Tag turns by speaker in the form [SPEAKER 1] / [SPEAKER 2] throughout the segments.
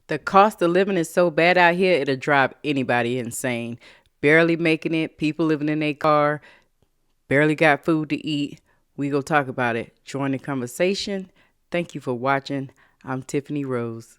[SPEAKER 1] The cost of living is so bad out here, it'll drive anybody insane. Barely making it, people living in their car, barely got food to eat. We go talk about it. Join the conversation. Thank you for watching. I'm Tiffany Rose.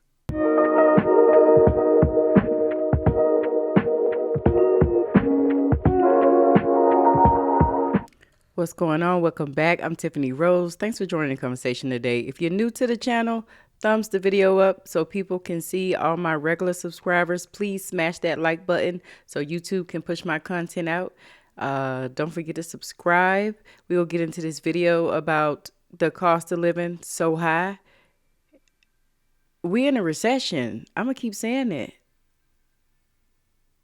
[SPEAKER 1] What's going on? Welcome back. I'm Tiffany Rose. Thanks for joining the conversation today. If you're new to the channel, thumbs the video up so people can see all my regular subscribers. Please smash that like button so YouTube can push my content out. Don't forget to subscribe. We will get into this video about the cost of living so high. We in a recession. I'm going to keep saying that.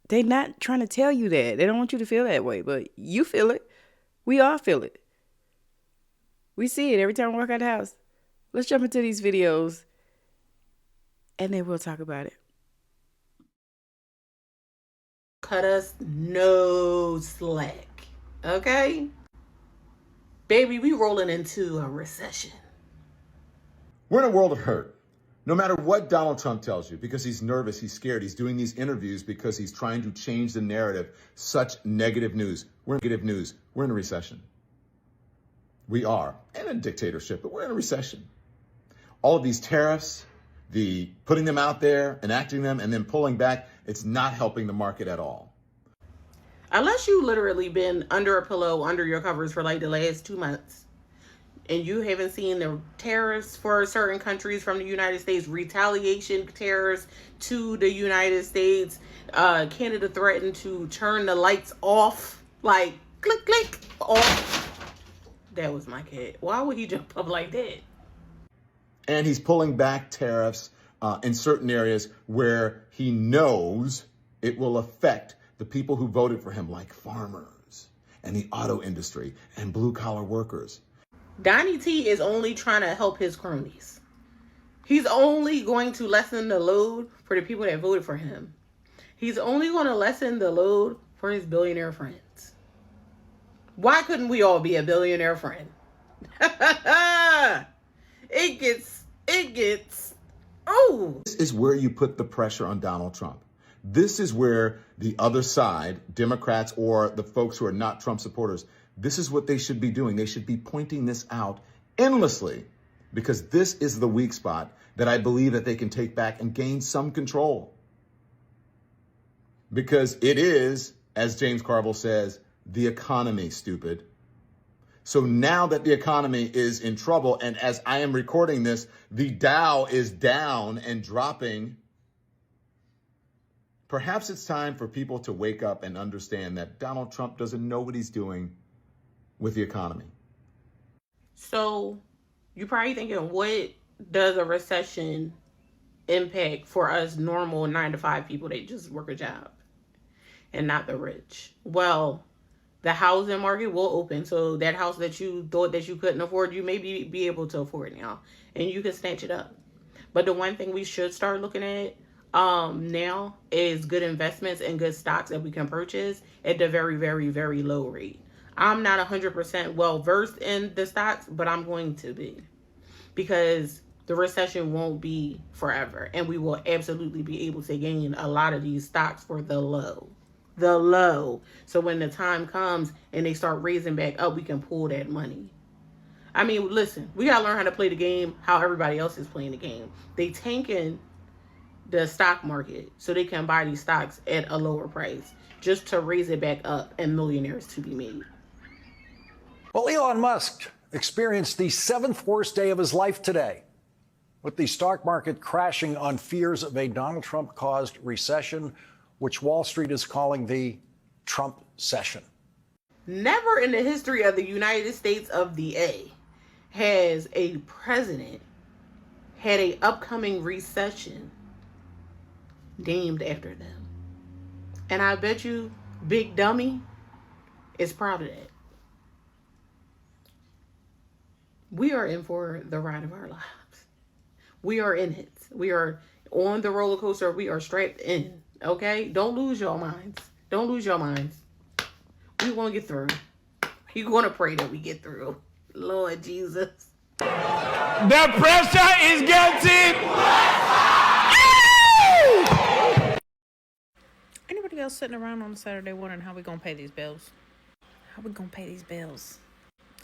[SPEAKER 1] They're not trying to tell you that. They don't want you to feel that way, but you feel it. We all feel it. We see it every time we walk out the house. Let's jump into these videos and then we'll talk about it.
[SPEAKER 2] Cut us no slack, okay? Baby, we rolling into a recession.
[SPEAKER 3] We're in a world of hurt. No matter what Donald Trump tells you, because he's nervous, he's scared, he's doing these interviews because he's trying to change the narrative. Such negative news. We're in negative news. We're in a recession. We are. And a dictatorship, but we're in a recession. All of these tariffs, the putting them out there, enacting them, and then pulling back, it's not helping the market at all.
[SPEAKER 2] Unless you literally been under a pillow, under your covers for like the last 2 months, and you haven't seen the tariffs for certain countries from the United States, retaliation tariffs to the United States, Canada threatened to turn the lights off, like click, click, off. That was my cat. Why would he jump up like that?
[SPEAKER 3] And he's pulling back tariffs in certain areas where he knows it will affect the people who voted for him, like farmers and the auto industry and blue-collar workers.
[SPEAKER 2] Donnie T is only trying to help his cronies. He's only going to lessen the load for the people that voted for him. He's only going to lessen the load for his billionaire friends. Why couldn't we all be a billionaire friend? It gets, oh.
[SPEAKER 3] This is where you put the pressure on Donald Trump. This is where the other side, Democrats or the folks who are not Trump supporters, this is what they should be doing. They should be pointing this out endlessly, because this is the weak spot that I believe that they can take back and gain some control. Because it is, as James Carville says, the economy, stupid. So now that the economy is in trouble, and as I am recording this, the Dow is down and dropping, perhaps it's time for people to wake up and understand that Donald Trump doesn't know what he's doing with the economy.
[SPEAKER 2] So you're probably thinking, what does a recession impact for us normal 9-to-5 people that just work a job and not the rich? Well, the housing market will open. So that house that you thought that you couldn't afford, you may be able to afford now, and you can snatch it up. But the one thing we should start looking at now is good investments and good stocks that we can purchase at the very, very, very low rate. I'm not 100% well versed in the stocks, but I'm going to be, because the recession won't be forever, and we will absolutely be able to gain a lot of these stocks for the low. So when the time comes and they start raising back up, we can pull that money. I mean, listen, we got to learn how to play the game how everybody else is playing the game. They tanking the stock market so they can buy these stocks at a lower price just to raise it back up and millionaires to be made.
[SPEAKER 4] Well, Elon Musk experienced the 7th worst day of his life today, with the stock market crashing on fears of a Donald Trump-caused recession, which Wall Street is calling the Trump session.
[SPEAKER 2] Never in the history of the United States of the A has a president had an upcoming recession named after them. And I bet you Big Dummy is proud of that. We are in for the ride of our lives. We are in it. We are on the roller coaster. We are strapped in. Okay? Don't lose your minds. Don't lose your minds. We're going to get through. You're going to pray that we get through. Lord Jesus.
[SPEAKER 5] The pressure is getting else sitting around on a Saturday wondering how we gonna pay these bills. How we gonna pay these bills?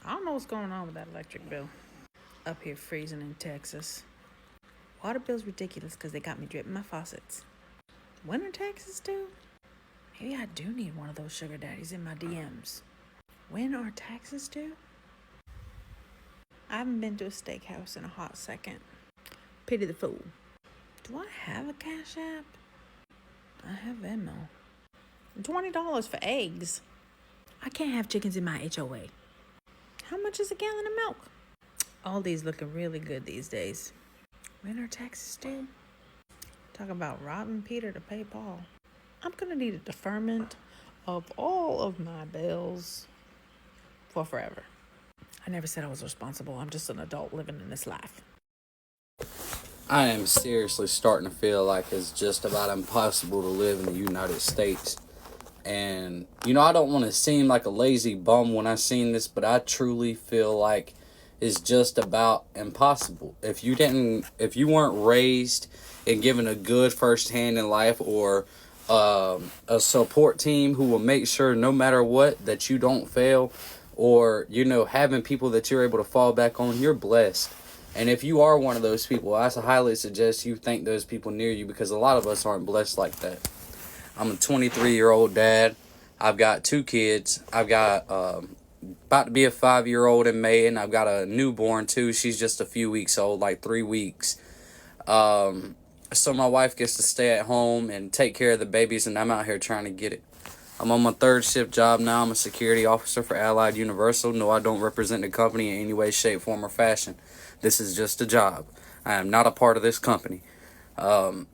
[SPEAKER 5] I don't know what's going on with that electric bill. Up here freezing in Texas. Water bill's ridiculous because they got me dripping my faucets. When are taxes due? Maybe I do need one of those sugar daddies in my DMs. When are taxes due? I haven't been to a steakhouse in a hot second. Pity the fool. Do I have a Cash App? I have Venmo. $20 for eggs. I can't have chickens in my HOA. How much is a gallon of milk? All these looking really good these days. When are taxes due? Talk about robbing Peter to pay Paul. I'm gonna need a deferment of all of my bills for forever. I never said I was responsible. I'm just an adult living in this life.
[SPEAKER 6] I am seriously starting to feel like it's just about impossible to live in the United States. And, I don't want to seem like a lazy bum when I seen this, but I truly feel like it's just about impossible. If you weren't raised and given a good first hand in life, or a support team who will make sure no matter what that you don't fail, or, having people that you're able to fall back on, you're blessed. And if you are one of those people, I highly suggest you thank those people near you, because a lot of us aren't blessed like that. I'm a 23-year-old dad. I've got 2 kids. I've got about to be a 5-year-old in May, and I've got a newborn too. She's just a few weeks old, like 3 weeks. So my wife gets to stay at home and take care of the babies, and I'm out here trying to get it. I'm on my 3rd shift job now. I'm a security officer for Allied Universal. No, I don't represent the company in any way, shape, form, or fashion. This is just a job. I am not a part of this company. But,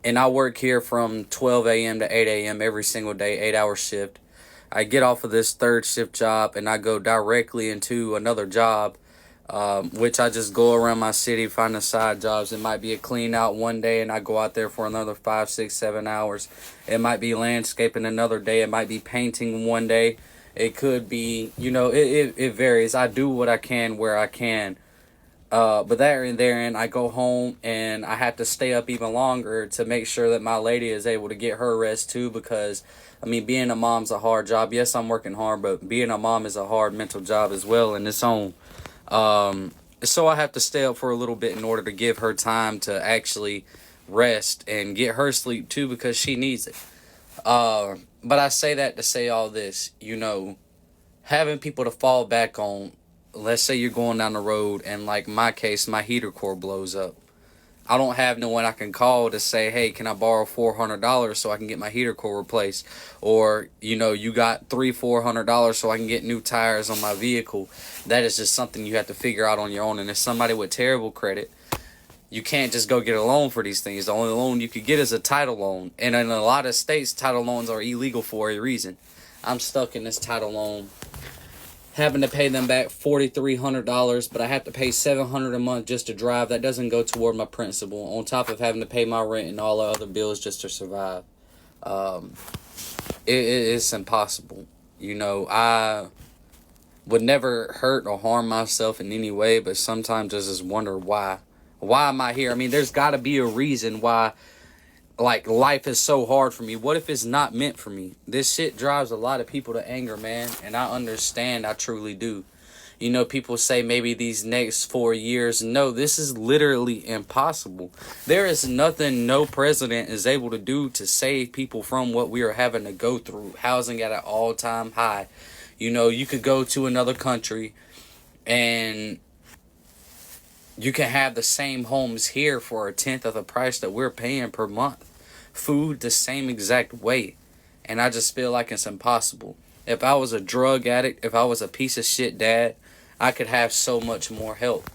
[SPEAKER 6] and I work here from 12 a.m. to 8 a.m. every single day, 8-hour shift. I get off of this 3rd shift job and I go directly into another job, which I just go around my city, finding side jobs. It might be a clean out one day and I go out there for another 5, 6, 7 hours. It might be landscaping another day. It might be painting one day. It could be, it varies. I do what I can where I can. But therein, I go home and I have to stay up even longer to make sure that my lady is able to get her rest too, because, being a mom's a hard job. Yes, I'm working hard, but being a mom is a hard mental job as well in its own. So I have to stay up for a little bit in order to give her time to actually rest and get her sleep too, because she needs it. But I say that to say all this, having people to fall back on. Let's say you're going down the road and, like my case, my heater core blows up. I don't have no one I can call to say, hey, can I borrow $400 so I can get my heater core replaced? Or, you got $400 so I can get new tires on my vehicle. That is just something you have to figure out on your own. And if somebody with terrible credit, you can't just go get a loan for these things. The only loan you could get is a title loan. And in a lot of states, title loans are illegal for a reason. I'm stuck in this title loan, having to pay them back $4,300, but I have to pay $700 a month just to drive. That doesn't go toward my principal, on top of having to pay my rent and all the other bills just to survive. It's impossible. I would never hurt or harm myself in any way, but sometimes I just wonder why. Why am I here? There's got to be a reason why, life is so hard for me. What if it's not meant for me? This shit drives a lot of people to anger, man, and I understand. I truly do. People say maybe these next 4 years. No, this is literally impossible. There is nothing no president is able to do to save people from what we are having to go through. Housing at an all-time high. You could go to another country and you can have the same homes here for a tenth of the price that we're paying per month. Food the same exact way. And I just feel like it's impossible. If I was a drug addict, if I was a piece of shit dad, I could have so much more help.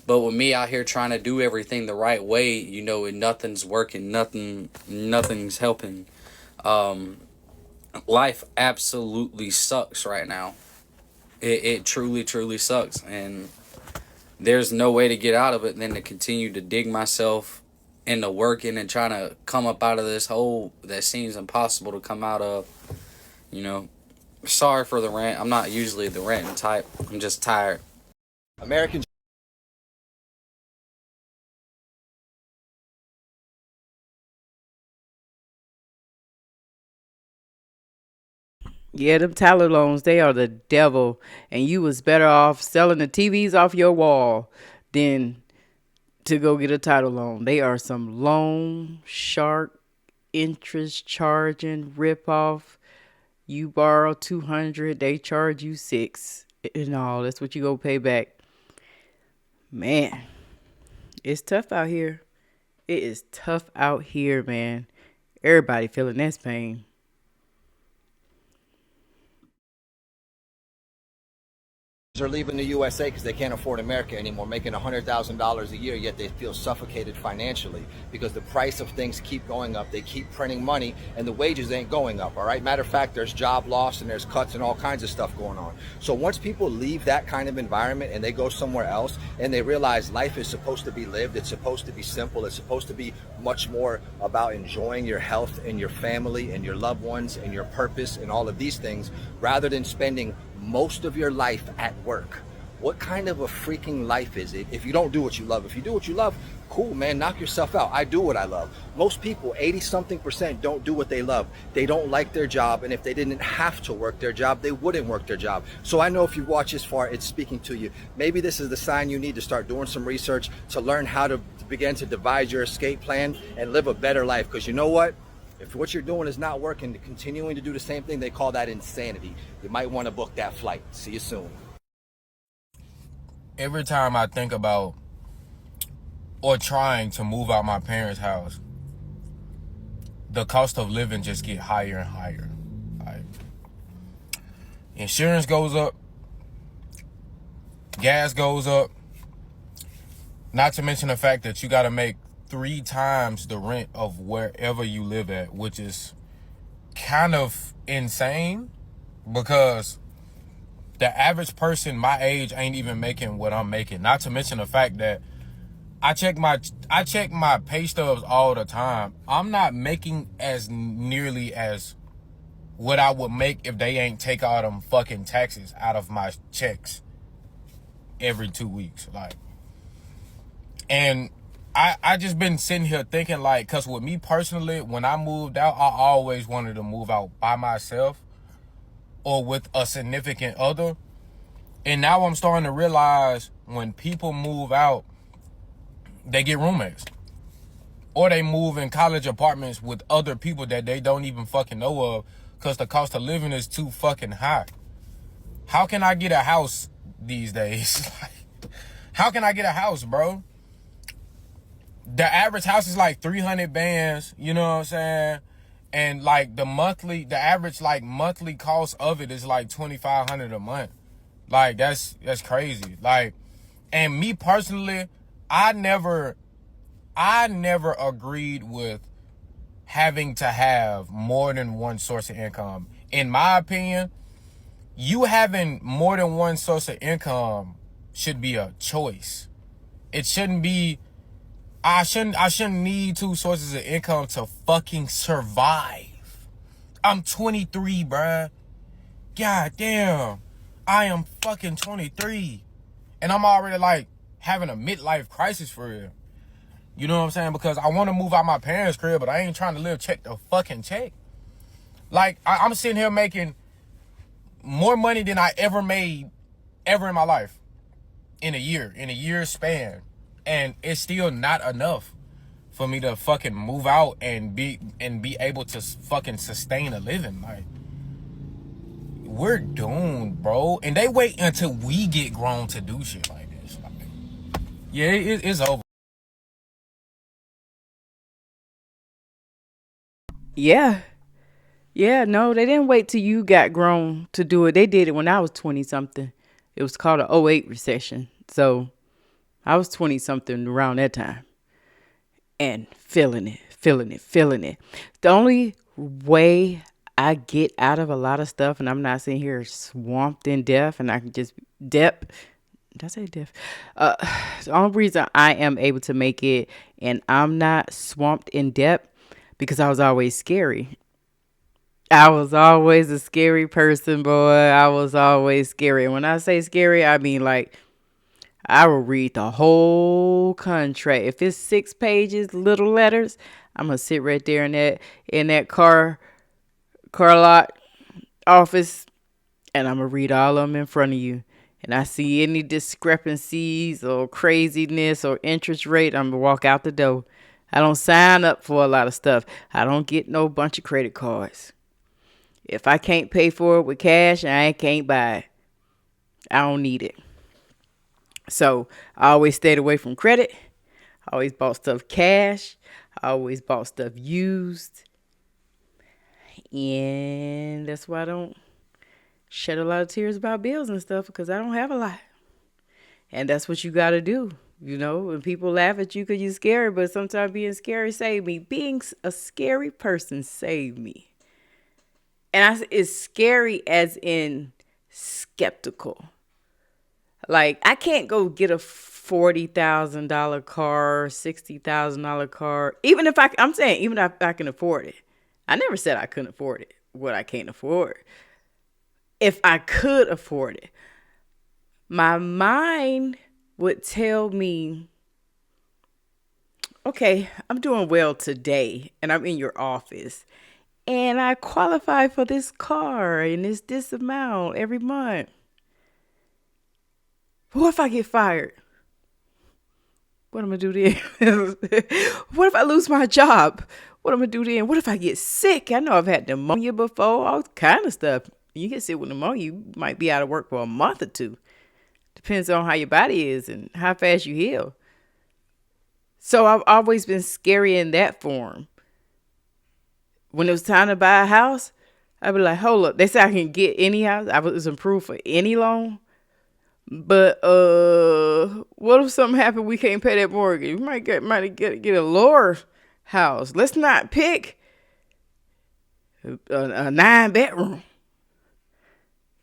[SPEAKER 6] But with me out here trying to do everything the right way, and nothing's working, nothing's helping. Life absolutely sucks right now. It truly, truly sucks. And there's no way to get out of it than to continue to dig myself into working and trying to come up out of this hole that seems impossible to come out of. Sorry for the rant. I'm not usually the ranting type. I'm just tired.
[SPEAKER 7] Americans
[SPEAKER 1] Yeah, them Tyler loans, they are the devil. And you was better off selling the TVs off your wall than to go get a title loan. They are some loan shark, interest charging ripoff. You borrow 200, they charge you 6 and all. That's what you go pay back. Man, it's tough out here. It is tough out here, man. Everybody feeling this pain.
[SPEAKER 7] Are leaving the USA because they can't afford America anymore, making $100,000 a year, yet they feel suffocated financially because the price of things keep going up. They keep printing money and the wages ain't going up. All right. Matter of fact, there's job loss and there's cuts and all kinds of stuff going on. So once people leave that kind of environment and they go somewhere else and they realize life is supposed to be lived, it's supposed to be simple, it's supposed to be much more about enjoying your health and your family and your loved ones and your purpose and all of these things rather than spending most of your life at work. What kind of a freaking life is it if you don't do what you love? If you do what you love, cool, man, knock yourself out. I do what I love. Most people, 80-something%, don't do what they love. They don't like their job, and if they didn't have to work their job, they wouldn't work their job. So I know if you watch this far, it's speaking to you. Maybe this is the sign you need to start doing some research to learn how to begin to devise your escape plan and live a better life. Because you know what? If what you're doing is not working, continuing to do the same thing, they call that insanity. You might want to book that flight. See you soon.
[SPEAKER 8] Every time I think about or trying to move out my parents' house, the cost of living just get higher and higher. Like, insurance goes up, gas goes up, not to mention the fact that you got to make 3 times the rent of wherever you live at, which is kind of insane because the average person my age ain't even making what I'm making. Not to mention the fact that I check my pay stubs all the time. I'm not making as nearly as what I would make if they ain't take all them fucking taxes out of my checks every 2 weeks. Like, and I just been sitting here thinking, like, cause with me personally, when I moved out, I always wanted to move out by myself or with a significant other. And now I'm starting to realize when people move out, they get roommates. Or they move in college apartments with other people that they don't even fucking know of because the cost of living is too fucking high. How can I get a house these days? How can I get a house, bro? The average house is like 300 bands, you know what I'm saying? And like the average like monthly cost of it is like $2,500 a month. Like that's crazy. Like, and me personally, I never agreed with having to have more than one source of income. In my opinion, you having more than one source of income should be a choice. It shouldn't be, I shouldn't need 2 sources of income to fucking survive. I'm 23, bruh. God damn. I am fucking 23. And I'm already like having a midlife crisis for real. You know what I'm saying? Because I want to move out my parents' crib, but I ain't trying to live check to fucking check. Like, I'm sitting here making more money than I ever made ever in my life in a year span. And it's still not enough for me to fucking move out and be able to fucking sustain a living. Like, we're doomed, bro. And they wait until we get grown to do shit like this. Like, yeah, it's over.
[SPEAKER 1] Yeah. Yeah, no, they didn't wait till you got grown to do it. They did it when I was 20 something. It was called a '08 recession. So I was 20 something around that time and feeling it. The only way I get out of a lot of stuff, and I'm not sitting here swamped in debt, and I can just did I say deaf? The only reason I am able to make it and I'm not swamped in debt because I was always scary. I was always a scary person, boy. I was always scary. And when I say scary, I mean like I will read the whole contract. If it's 6 pages, little letters, I'm gonna sit right there in that car lot office and I'm going to read all of them in front of you. And I see any discrepancies or craziness or interest rate, I'm going to walk out the door. I don't sign up for a lot of stuff. I don't get no bunch of credit cards. If I can't pay for it with cash, I can't buy it. I don't need it. So I always stayed away from credit. I always bought stuff cash. I always bought stuff used. And that's why I don't shed a lot of tears about bills and stuff, because I don't have a lot. And that's what you got to do. You know, when people laugh at you because you're scary, but sometimes being scary saved me. Being a scary person saved me. And it's scary as in skeptical. Like, I can't go get a $40,000 car, $60,000 car. Even if I'm saying, even if I can afford it. I never said I couldn't afford it. What I can't afford. If I could afford it, my mind would tell me, okay, I'm doing well today and I'm in your office and I qualify for this car and it's this amount every month. What if I get fired? What am I going to do then? What if I lose my job? What am I going to do then? What if I get sick? I know I've had pneumonia before, all kind of stuff. You get sick with pneumonia, you might be out of work for a month or two. Depends on how your body is and how fast you heal. So I've always been scary in that form. When it was time to buy a house, I'd be like, hold up. They say I can get any house. I was approved for any loan. But what if something happened? We can't pay that mortgage. We might get a lower house. Let's not pick a 9-bedroom.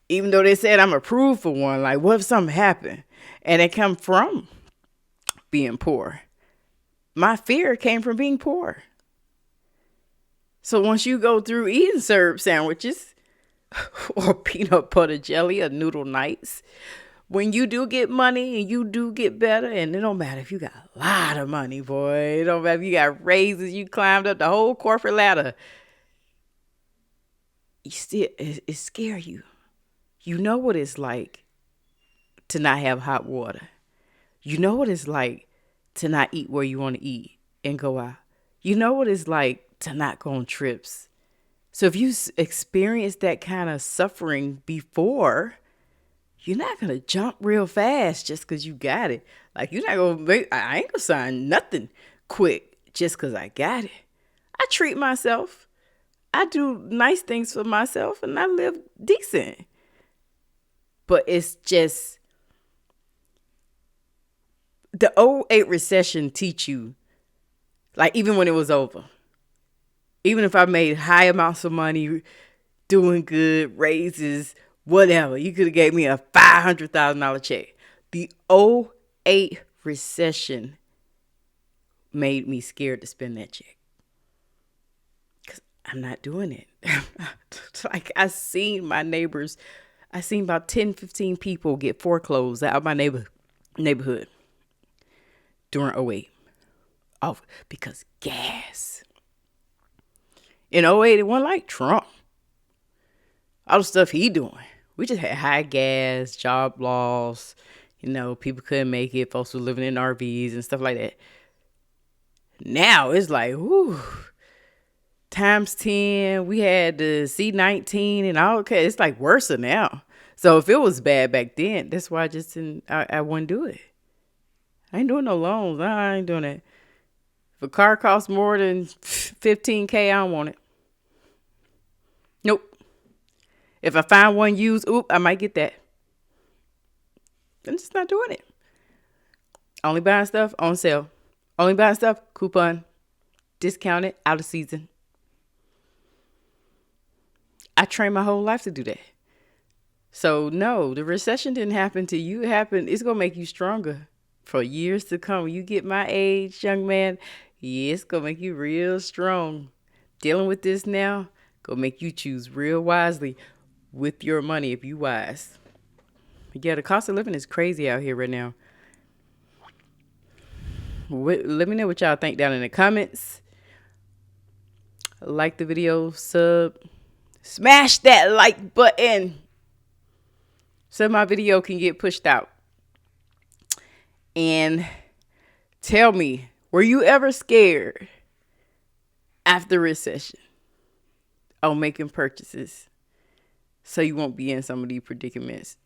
[SPEAKER 1] Even though they said I'm approved for one, like, what if something happened? And it come from being poor. My fear came from being poor. So once you go through eating syrup sandwiches or peanut butter jelly or noodle nights, when you do get money and you do get better, and it don't matter if you got a lot of money, boy. It don't matter if you got raises, you climbed up the whole corporate ladder. It scares you. You know what it's like to not have hot water. You know what it's like to not eat where you want to eat and go out. You know what it's like to not go on trips. So if you experienced that kind of suffering before, you're not going to jump real fast just because you got it. Like, you're not going to I ain't going to sign nothing quick just because I got it. I treat myself. I do nice things for myself and I live decent. But it's just, the 2008 recession teach you, like, even when it was over, even if I made high amounts of money, doing good, raises, whatever, you could have gave me a $500,000 check. The 2008 recession made me scared to spend that check. Because I'm not doing it. Like, I seen about 10, 15 people get foreclosed out of my neighborhood during 2008. Oh, because gas. In 2008, it wasn't like Trump. All the stuff he doing. We just had high gas, job loss. You know, people couldn't make it. Folks were living in RVs and stuff like that. Now it's like, whoo, times 10. We had the C-19 and all. Okay, it's like worse now. So if it was bad back then, that's why I wouldn't do it. I ain't doing no loans. I ain't doing that. If a car costs more than $15,000, I don't want it. Nope. If I find one used, I might get that. I'm just not doing it. Only buying stuff on sale. Only buying stuff, coupon, discounted, out of season. I trained my whole life to do that. So no, the recession didn't happen to you. It's going to make you stronger for years to come. When you get my age, young man, yeah, it's going to make you real strong. Dealing with this now, going to make you choose real wisely with your money if you wise. Yeah, the cost of living is crazy out here right now. Let me know what y'all think down in the comments. Like the video, Smash that like button so my video can get pushed out. And tell me, were you ever scared after recession on making purchases so you won't be in some of these predicaments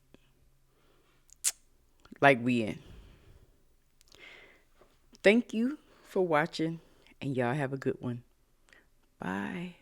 [SPEAKER 1] like we in? Thank you for watching, and y'all have a good one. Bye.